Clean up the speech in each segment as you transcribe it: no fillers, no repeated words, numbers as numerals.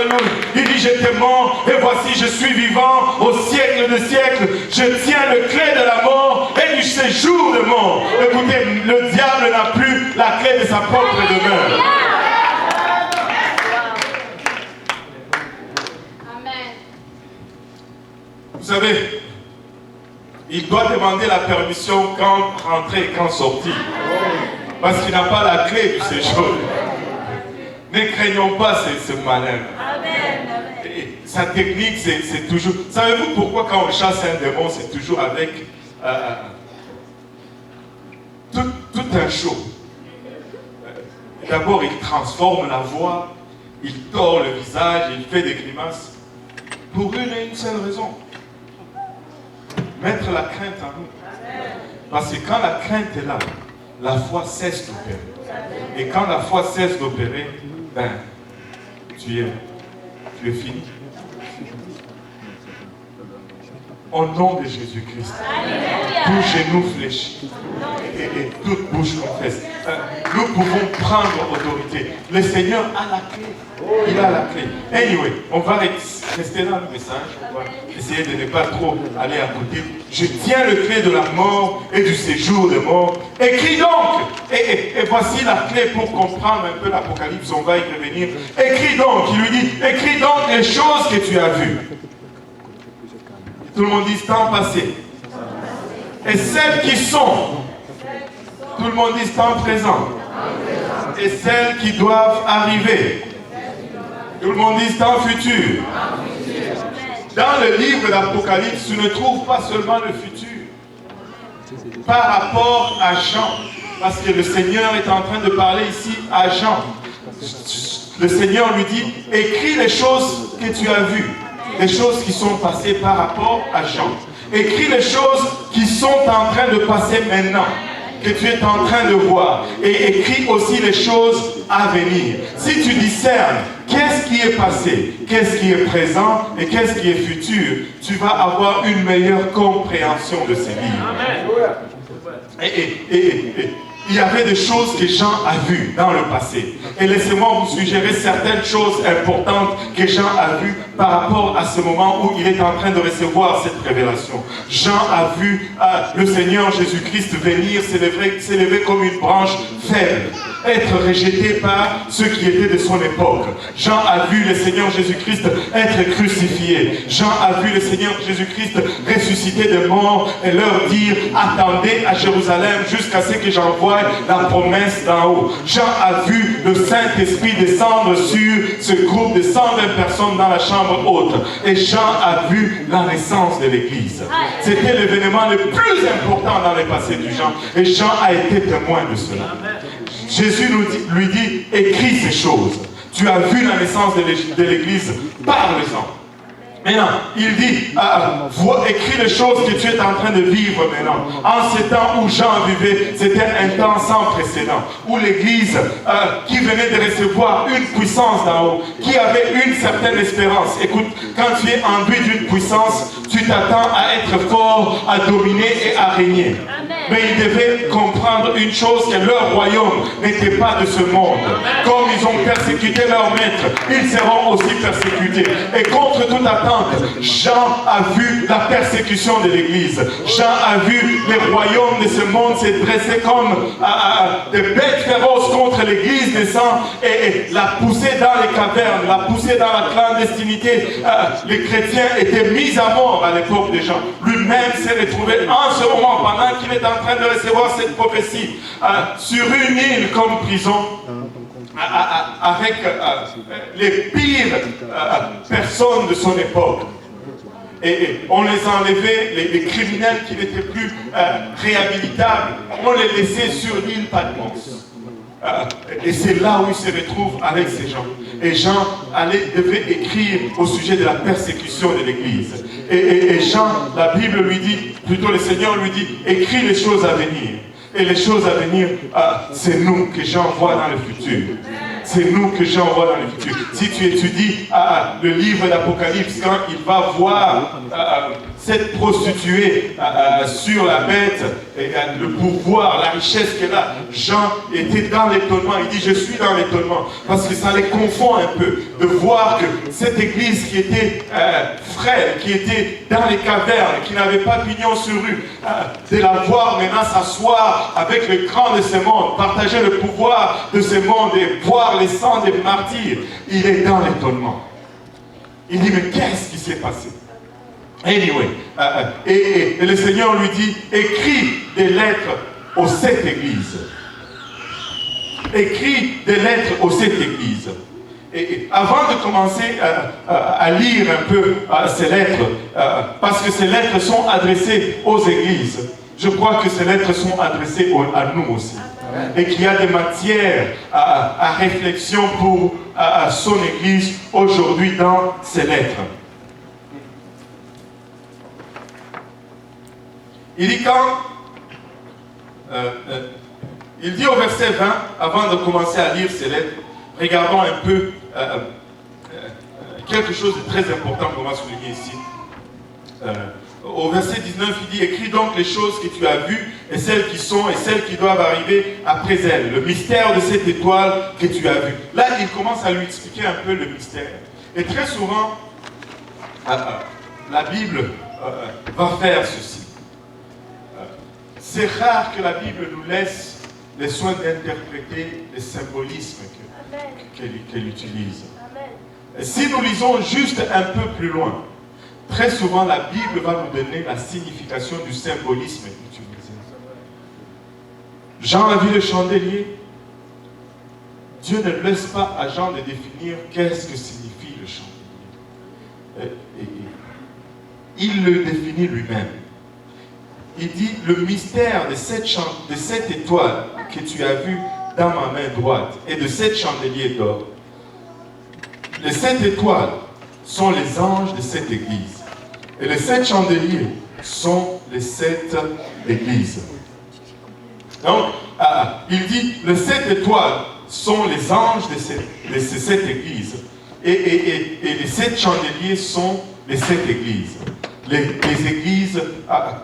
Alléluia. Il dit, j'étais mort et voici je suis vivant au siècle des siècles. Je tiens le clé de la mort et du séjour de mort. Écoutez, le diable n'a plus la clé de sa propre demeure. Vous savez, il doit demander la permission quand rentrer et quand sortir. Parce qu'il n'a pas la clé du séjour. Ne craignons pas ce malin. Sa technique, c'est toujours... Savez-vous pourquoi quand on chasse un démon, c'est toujours avec tout un show. D'abord, il transforme la voix, il tord le visage, il fait des grimaces. Pour une et une seule raison. Mettre la crainte en nous. Parce que quand la crainte est là, la foi cesse d'opérer. Et quand la foi cesse d'opérer, ben, tu es fini. Au nom de Jésus-Christ, tout genou fléchit et toute bouche confesse. Nous pouvons prendre autorité. Le Seigneur a la clé. Il a la clé. Anyway, on va rester dans le message. On va essayer de ne pas trop aller à côté. Je tiens le clé de la mort et du séjour de mort. Écris donc. Et voici la clé pour comprendre un peu l'Apocalypse. On va y revenir. Écris donc. Il lui dit, écris donc les choses que tu as vues. Tout le monde dit temps passé. Et celles qui sont. Tout le monde dit temps présent. Et celles qui doivent arriver. Tout le monde dit temps futur. Dans le livre d'Apocalypse, tu ne trouves pas seulement le futur. Par rapport à Jean. Parce que le Seigneur est en train de parler ici à Jean. Le Seigneur lui dit, écris les choses que tu as vues. Les choses qui sont passées par rapport à Jean. Écris les choses qui sont en train de passer maintenant, que tu es en train de voir. Et écris aussi les choses à venir. Si tu discernes qu'est-ce qui est passé, qu'est-ce qui est présent et qu'est-ce qui est futur, tu vas avoir une meilleure compréhension de ces livres. Il y avait des choses que Jean a vues dans le passé. Et laissez-moi vous suggérer certaines choses importantes que Jean a vues par rapport à ce moment où il est en train de recevoir cette révélation. Jean a vu le Seigneur Jésus-Christ venir s'élever comme une branche faible, être rejeté par ceux qui étaient de son époque. Jean a vu le Seigneur Jésus-Christ être crucifié. Jean a vu le Seigneur Jésus-Christ ressusciter des morts et leur dire, attendez à Jérusalem jusqu'à ce que j'envoie la promesse d'en haut. Jean a vu le Saint-Esprit descendre sur ce groupe de 120 personnes dans la chambre haute. Et Jean a vu la naissance de l'Église. C'était l'événement le plus important dans le passé de Jean. Et Jean a été témoin de cela. Jésus lui dit, écris ces choses. Tu as vu la naissance de l'Église, parle-en. Maintenant, il dit, écris les choses que tu es en train de vivre maintenant. En ce temps où Jean vivait, c'était un temps sans précédent, où l'Église qui venait de recevoir une puissance d'en haut, qui avait une certaine espérance. Écoute, quand tu es enduit d'une puissance, tu t'attends à être fort, à dominer et à régner. Mais ils devaient comprendre une chose, que leur royaume n'était pas de ce monde. Comme ils ont persécuté leur maître, ils seront aussi persécutés. Et contre toute attente, Jean a vu la persécution de l'Église. Jean a vu les royaumes de ce monde se dresser comme des bêtes féroces contre l'Église des saints et la pousser dans les cavernes, la pousser dans la clandestinité. Les chrétiens étaient mis à mort à l'époque de Jean. Lui-même s'est retrouvé en ce moment, pendant qu'il est en train de recevoir cette prophétie, sur une île comme prison, avec les pires personnes de son époque. Et on les enlevait, les criminels qui n'étaient plus réhabilitables, on les laissait sur l'île Patmos. Et c'est là où il se retrouve avec ces gens. Et Jean devait écrire au sujet de la persécution de l'Église. Et Jean, la Bible lui dit, plutôt le Seigneur lui dit, écris les choses à venir. Et les choses à venir, c'est nous que Jean voit dans le futur. C'est nous que Jean voit dans le futur. Si tu étudies le livre d'Apocalypse, quand il va voir cette prostituée sur la bête, le pouvoir, la richesse qu'elle a. Jean était dans l'étonnement. Il dit, je suis dans l'étonnement. Parce que ça les confond un peu de voir que cette église qui était frêle, qui était dans les cavernes, qui n'avait pas pignon sur rue, de la voir maintenant s'asseoir avec le grand de ce monde, partager le pouvoir de ce monde et voir les sangs des martyrs. Il est dans l'étonnement. Il dit, mais qu'est-ce qui s'est passé? Anyway, et le Seigneur lui dit, écris des lettres aux 7 églises. Écris des lettres aux 7 églises. Et avant de commencer à lire un peu ces lettres, parce que ces lettres sont adressées aux églises, je crois que ces lettres sont adressées à nous aussi. Et qu'il y a des matières à réflexion pour son église aujourd'hui dans ces lettres. Il dit il dit au verset 20, avant de commencer à lire ces lettres, regardons un peu quelque chose de très important qu'on va souligner ici. Au verset 19, il dit, écris donc les choses que tu as vues et celles qui sont et celles qui doivent arriver après elles. Le mystère de cette étoile que tu as vue. Là, il commence à lui expliquer un peu le mystère. Et très souvent, la Bible va faire ceci. C'est rare que la Bible nous laisse les soins d'interpréter les symbolismes qu'elle utilise. Et si nous lisons juste un peu plus loin, très souvent la Bible va nous donner la signification du symbolisme utilisé. Jean a vu le chandelier. Dieu ne laisse pas à Jean de définir qu'est-ce que signifie le chandelier. Il le définit lui-même. Il dit, le mystère de cette étoile que tu as vue dans ma main droite et de 7 chandeliers d'or. Les 7 étoiles sont les anges de cette église. Et les 7 chandeliers sont les 7 églises. Donc, il dit, les 7 étoiles sont les anges de ces 7 églises. Et les 7 chandeliers sont les 7 églises. Les églises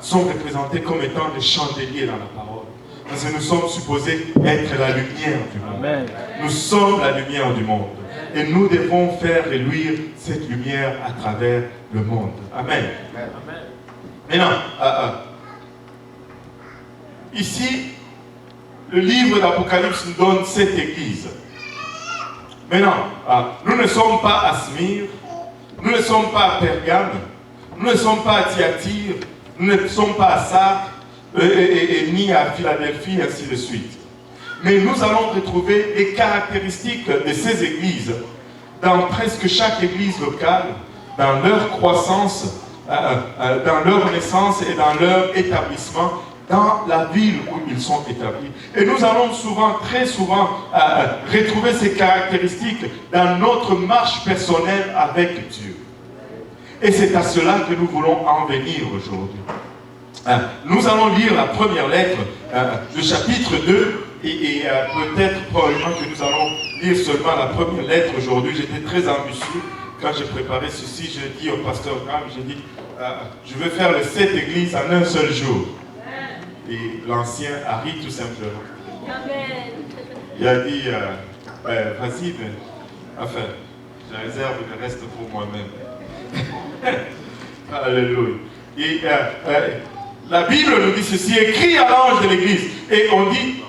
sont représentées comme étant des chandeliers dans la parole. Parce que nous sommes supposés être la lumière du monde. Amen. Nous sommes la lumière du monde. Et nous devons faire reluire cette lumière à travers le monde. Amen. Amen. Maintenant, ici, le livre d'Apocalypse nous donne 7 églises. Maintenant, nous ne sommes pas à Smyrne, nous ne sommes pas à Pergame, nous ne sommes pas à Thyatire, nous ne sommes pas à Sardes, ni à Philadelphie, ainsi de suite. Mais nous allons retrouver les caractéristiques de ces églises dans presque chaque église locale, dans leur croissance, dans leur naissance et dans leur établissement, dans la ville où ils sont établis. Et nous allons souvent, très souvent, retrouver ces caractéristiques dans notre marche personnelle avec Dieu. Et c'est à cela que nous voulons en venir aujourd'hui. Nous allons lire la première lettre, le chapitre 2, et peut-être, probablement que nous allons lire seulement la première lettre aujourd'hui. J'étais très ambitieux quand j'ai préparé ceci. J'ai dit au pasteur Graham, j'ai dit, je veux faire les 7 églises en un seul jour. Et l'ancien a ri tout simplement. Amen. Il a dit, vas-y, mais enfin, je réserve le reste pour moi-même. Alléluia. Et la Bible nous dit ceci, écrit à l'ange de l'église. Et on dit,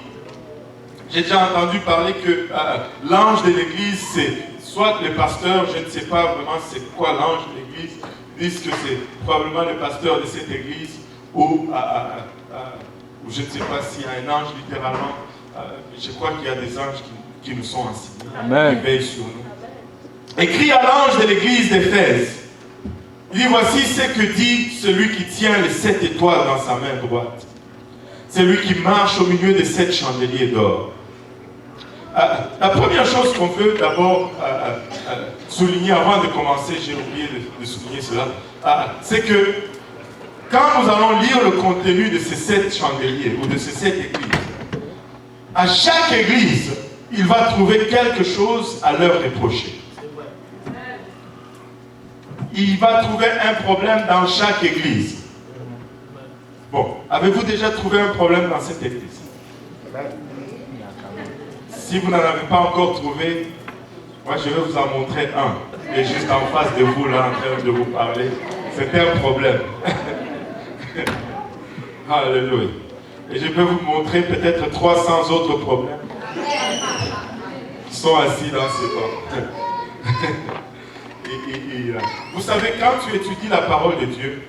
j'ai déjà entendu parler que l'ange de l'église, c'est soit le pasteur, je ne sais pas vraiment c'est quoi l'ange de l'église, disent que c'est probablement le pasteur de cette église, ou je ne sais pas s'il y a un ange littéralement, je crois qu'il y a des anges qui nous sont enseignés, qui veillent sur nous. Écrit à l'ange de l'église d'Éphèse. Il dit, voici ce que dit celui qui tient les 7 étoiles dans sa main droite. C'est lui qui marche au milieu des 7 chandeliers d'or. La première chose qu'on veut d'abord souligner avant de commencer, j'ai oublié de souligner cela, c'est que quand nous allons lire le contenu de ces 7 chandeliers ou de ces 7 églises, à chaque église, il va trouver quelque chose à leur reprocher. il va trouver un problème dans chaque église. Bon, avez-vous déjà trouvé un problème dans cette église? Si vous n'en avez pas encore trouvé, moi je vais vous en montrer un. Il est juste en face de vous là, en train de vous parler. C'était un problème. Alléluia. Et je peux vous montrer peut-être 300 autres problèmes qui sont assis dans ce banc. Vous savez, quand tu étudies la parole de Dieu,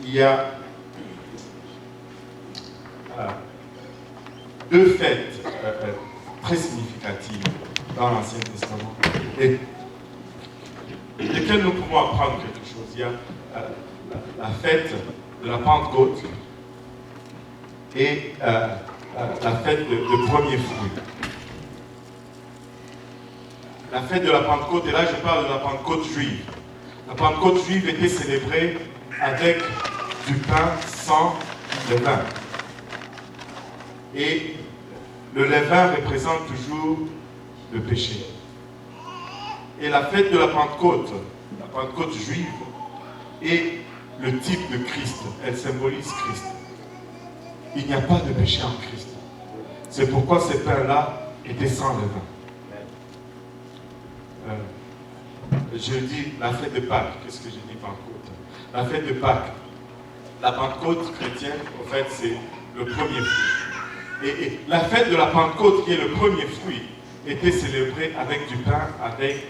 il y a deux fêtes très significatives dans l'Ancien Testament et desquelles nous pouvons apprendre quelque chose. Il y a la fête de la Pentecôte et la fête de premier fruit. La fête de la Pentecôte, et là je parle de la Pentecôte juive. La Pentecôte juive était célébrée avec du pain sans levain. Et le levain représente toujours le péché. Et la fête de la Pentecôte juive, est le type de Christ. Elle symbolise Christ. Il n'y a pas de péché en Christ. C'est pourquoi ces pains-là étaient sans levain. Je dis la fête de Pâques. Qu'est-ce que j'ai dit Pentecôte? La fête de Pâques. La Pentecôte chrétienne, en fait, c'est le premier fruit. Et la fête de la Pentecôte, qui est le premier fruit, était célébrée avec du pain, avec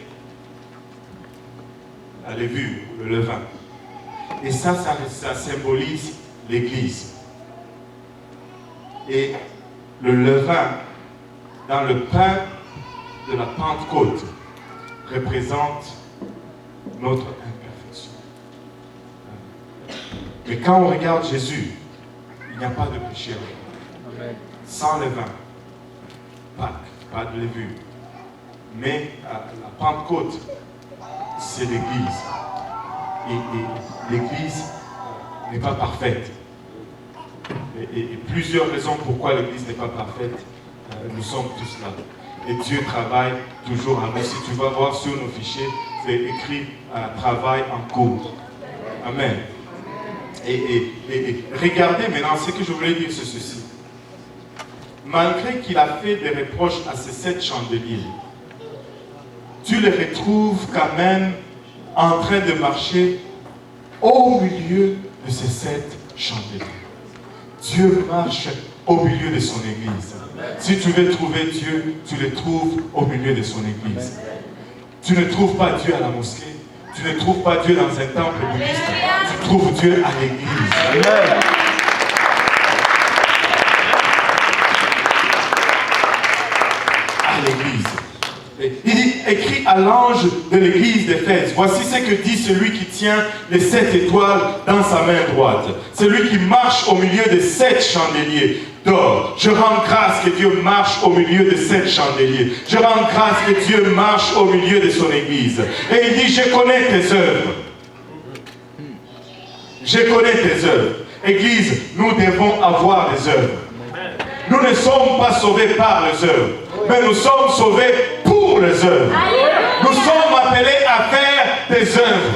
la levure, le levain. Et ça symbolise l'Église. Et le levain, dans le pain de la Pentecôte, représente notre imperfection. Mais quand on regarde Jésus, il n'y a pas de péché. Amen. Sans levain, pas de levure. Mais la Pentecôte, c'est l'Église. Et l'Église n'est pas parfaite. Et plusieurs raisons pourquoi l'Église n'est pas parfaite, nous sommes tous là. Et Dieu travaille toujours en nous. Si tu vas voir sur nos fichiers, c'est écrit travail en cours. Amen. Et regardez maintenant, ce que je voulais dire, c'est ceci. Malgré qu'il a fait des reproches à ces 7 chandeliers, tu les retrouves quand même en train de marcher au milieu de ces 7 chandeliers. Dieu marche au milieu de son Église. Si tu veux trouver Dieu, tu le trouves au milieu de son Église. Tu ne trouves pas Dieu à la mosquée. Tu ne trouves pas Dieu dans un temple bouddhiste. Tu trouves Dieu à l'Église. Amen. À l'Église. Il dit, écrit à l'ange de l'église d'Éphèse, voici ce que dit celui qui tient les 7 étoiles dans sa main droite. Celui qui marche au milieu des 7 chandeliers d'or. Je rends grâce que Dieu marche au milieu de 7 chandeliers. Je rends grâce que Dieu marche au milieu de son église. Et il dit, je connais tes œuvres. Je connais tes œuvres. Église, nous devons avoir des œuvres. Nous ne sommes pas sauvés par les œuvres, mais nous sommes sauvés pour les œuvres. Nous sommes appelés à faire des œuvres.